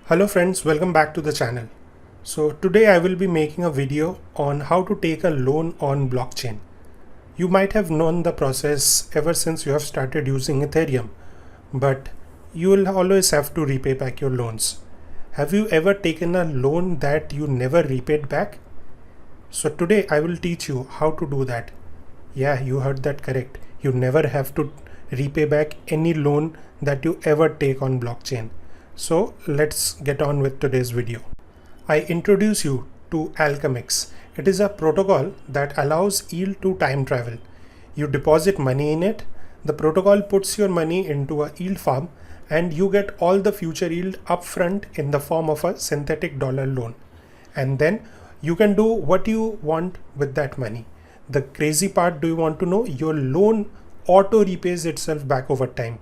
Hello friends, welcome back to the channel. So today I will be making a video on how to take a loan on blockchain. You might have known the process ever since you have started using Ethereum, but you will always have to repay back your loans. Have you ever taken a loan that you never repaid back? So today I will teach you how to do that. Yeah, you heard that correct. You never have to repay back any loan that you ever take on blockchain. So let's get on with today's video. I introduce you to Alchemix. It is a protocol that allows yield to time travel. You deposit money in it, the protocol puts your money into a yield farm, and you get all the future yield upfront in the form of a synthetic dollar loan. And then you can do what you want with that money. The crazy part, do you want to know? Your loan auto repays itself back over time.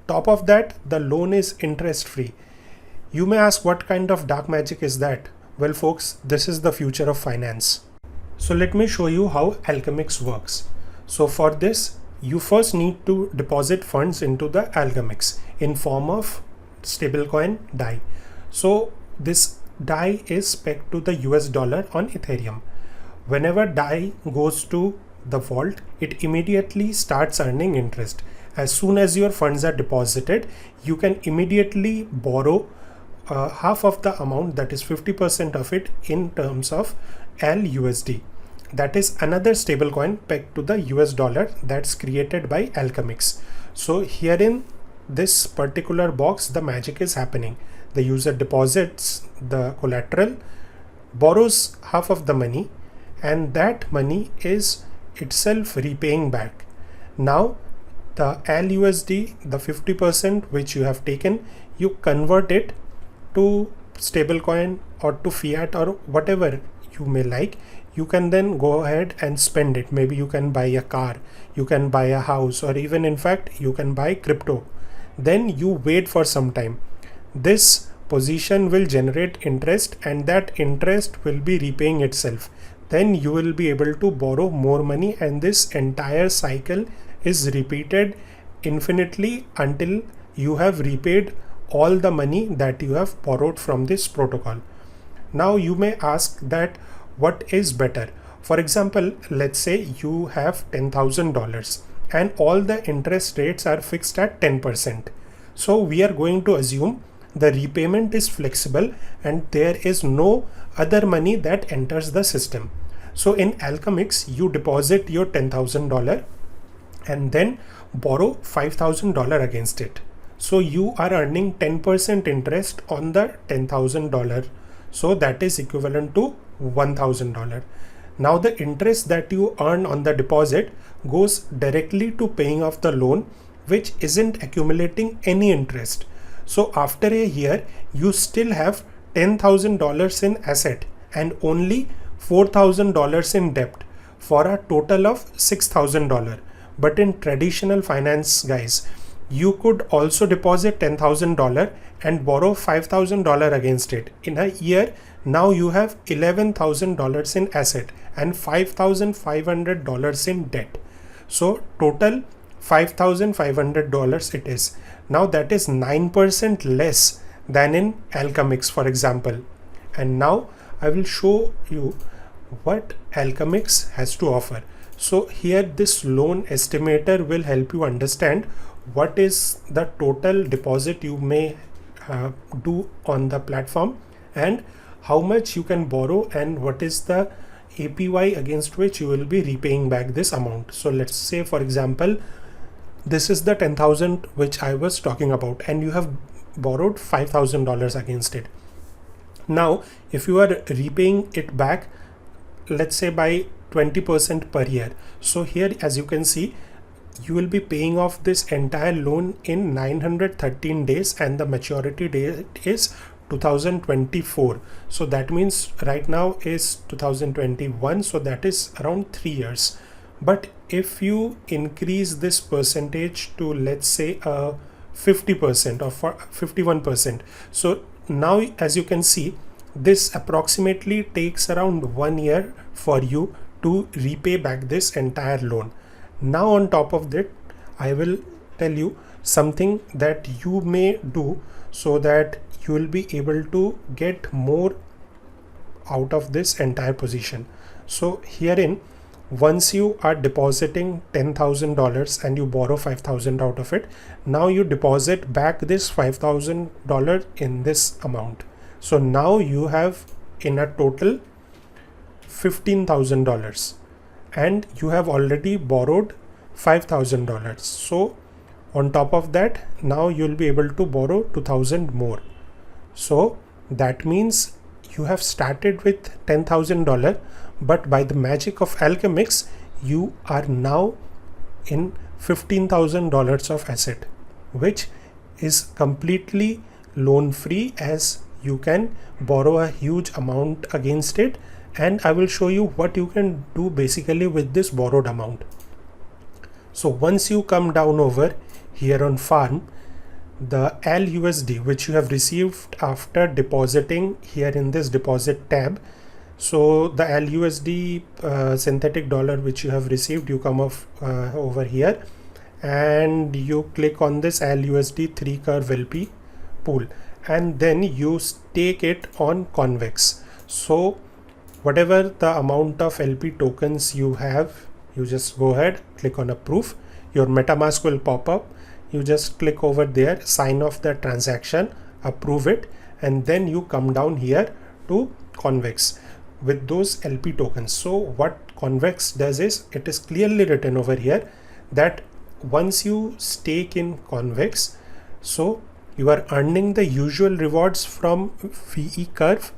Top of that, the loan is interest free. You may ask, what kind of dark magic is that? Well folks, this is the future of finance. So let me show you how Alchemix works. So for this, you first need to deposit funds into the Alchemix in form of stablecoin DAI. So this DAI is pegged to the US dollar on Ethereum. Whenever DAI goes to the vault, it immediately starts earning interest. As soon as your funds are deposited, you can immediately borrow half of the amount, that is 50% of it, in terms of LUSD. That is another stablecoin pegged to the US dollar that's created by Alchemix. So here in this particular box, the magic is happening. The user deposits the collateral, borrows half of the money, and that money is itself repaying back. Now the LUSD, the 50% which you have taken, you convert it to stablecoin or to fiat or whatever you may like. You can then go ahead and spend it. Maybe you can buy a car, you can buy a house, or even in fact you can buy crypto. Then you wait for some time. This position will generate interest, and that interest will be repaying itself. Then you will be able to borrow more money, and this entire cycle is repeated infinitely until you have repaid all the money that you have borrowed from this protocol. Now you may ask that what is better? For example, let's say you have $10,000 and all the interest rates are fixed at 10%. So we are going to assume the repayment is flexible and there is no other money that enters the system. So in Alchemix, you deposit your $10,000 and then borrow $5,000 against it. So you are earning 10% interest on the $10,000. So that is equivalent to $1,000. Now the interest that you earn on the deposit goes directly to paying off the loan, which isn't accumulating any interest. So after a year, you still have $10,000 in asset and only $4,000 in debt, for a total of $6,000. But in traditional finance, guys, you could also deposit $10,000 and borrow $5,000 against it. In a year, now you have $11,000 in asset and $5,500 in debt. So total $5,500 it is. Now that is 9% less than in Alchemix, for example. And now I will show you what Alchemix has to offer. So here this loan estimator will help you understand what is the total deposit you may do on the platform and how much you can borrow and what is the APY against which you will be repaying back this amount. So let's say, for example, this is the 10,000 which I was talking about, and you have borrowed $5,000 against it. Now if you are repaying it back, let's say by 20% per year, so here as you can see, you will be paying off this entire loan in 913 days and the maturity date is 2024. So that means right now is 2021, so that is around 3 years. But if you increase this percentage to, let's say, 50% or 51%, so now as you can see, this approximately takes around 1 year for you to repay back this entire loan. Now on top of that, I will tell you something that you may do so that you will be able to get more out of this entire position. So herein, once you are depositing $10,000 and you borrow 5,000 out of it, now you deposit back this $5,000 in this amount. So now you have in a total $15,000 and you have already borrowed $5,000. So on top of that, now you'll be able to borrow 2,000 more. So that means you have started with $10,000, but by the magic of Alchemix, you are now in $15,000 of asset, which is completely loan free, as you can borrow a huge amount against it. And I will show you what you can do basically with this borrowed amount. So once you come down over here on farm, the ALUSD which you have received after depositing here in this deposit tab, so the ALUSD synthetic dollar which you have received, you come off over here and you click on this ALUSD 3 curve LP pool, and then you stake it on Convex. So whatever the amount of LP tokens you have, you just go ahead, click on approve, your MetaMask will pop up. You just click over there, sign off the transaction, approve it, and then you come down here to Convex with those LP tokens. So what Convex does is, it is clearly written over here that once you stake in Convex, so you are earning the usual rewards from VE Curve,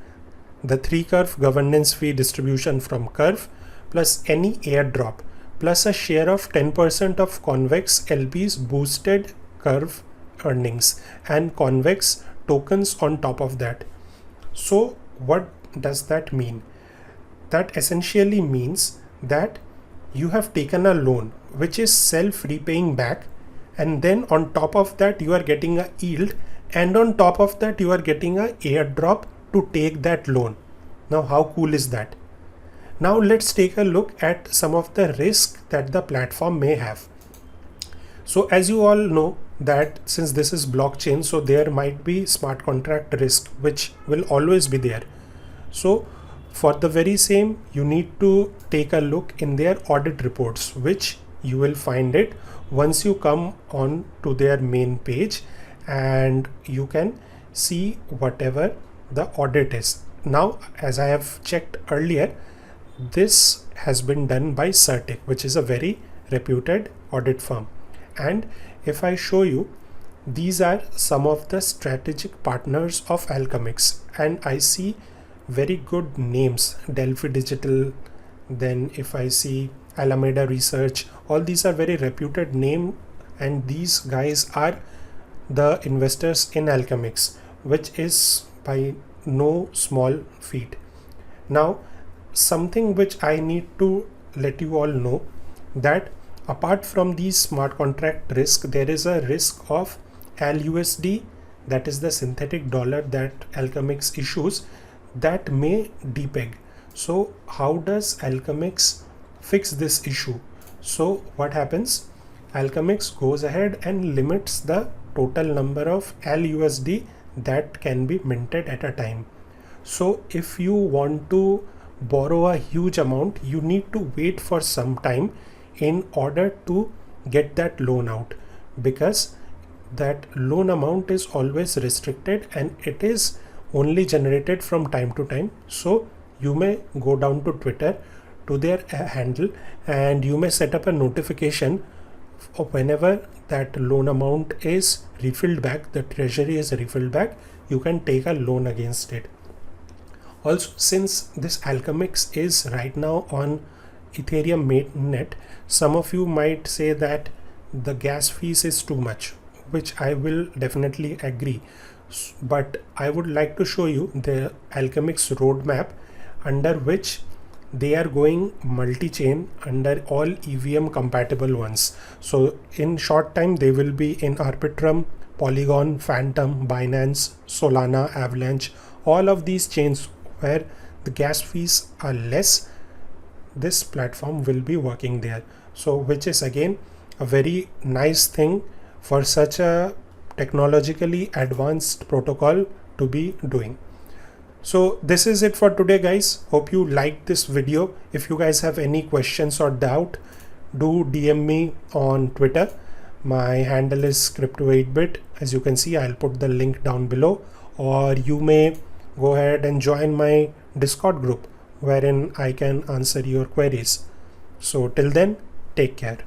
the 3 curve governance fee distribution from Curve, plus any airdrop, plus a share of 10% of Convex LP's boosted Curve earnings and Convex tokens on top of that. So what does that mean? That essentially means that you have taken a loan which is self-repaying back, and then on top of that you are getting a yield, and on top of that you are getting a airdrop to take that loan. Now how cool is that? Now let's take a look at some of the risk that the platform may have. So as you all know that since this is blockchain, so there might be smart contract risk which will always be there. So for the very same, you need to take a look in their audit reports, which you will find it once you come on to their main page, and you can see whatever the audit is. Now, as I have checked earlier, this has been done by Certic, which is a very reputed audit firm. And if I show you, these are some of the strategic partners of Alchemix, and I see very good names, Delphi Digital, then if I see Alameda Research, all these are very reputed name, and these guys are the investors in Alchemix, which is by no small feat. Now something which I need to let you all know, that apart from these smart contract risk, there is a risk of ALUSD, that is the synthetic dollar that Alchemix issues, that may depeg. So how does Alchemix fix this issue? So what happens? Alchemix goes ahead and limits the total number of ALUSD that can be minted at a time. So if you want to borrow a huge amount, you need to wait for some time in order to get that loan out, because that loan amount is always restricted and it is only generated from time to time. So you may go down to Twitter to their handle and you may set up a notification of whenever that loan amount is refilled back, the treasury is refilled back, you can take a loan against it. Also, since this Alchemix is right now on Ethereum mainnet, some of you might say that the gas fees is too much, which I will definitely agree. But I would like to show you the Alchemix roadmap, under which they are going multi-chain under all EVM compatible ones. So in short time they will be in Arbitrum, Polygon, Phantom, Binance, Solana, Avalanche, all of these chains where the gas fees are less. This platform will be working there. So which is again a very nice thing for such a technologically advanced protocol to to be doing. So this is it for today, guys. Hope you liked this video. If you guys have any questions or doubt, do DM me on Twitter. My handle is Crypto8bit. As you can see, I'll put the link down below, or you may go ahead and join my Discord group wherein I can answer your queries. So till then, take care.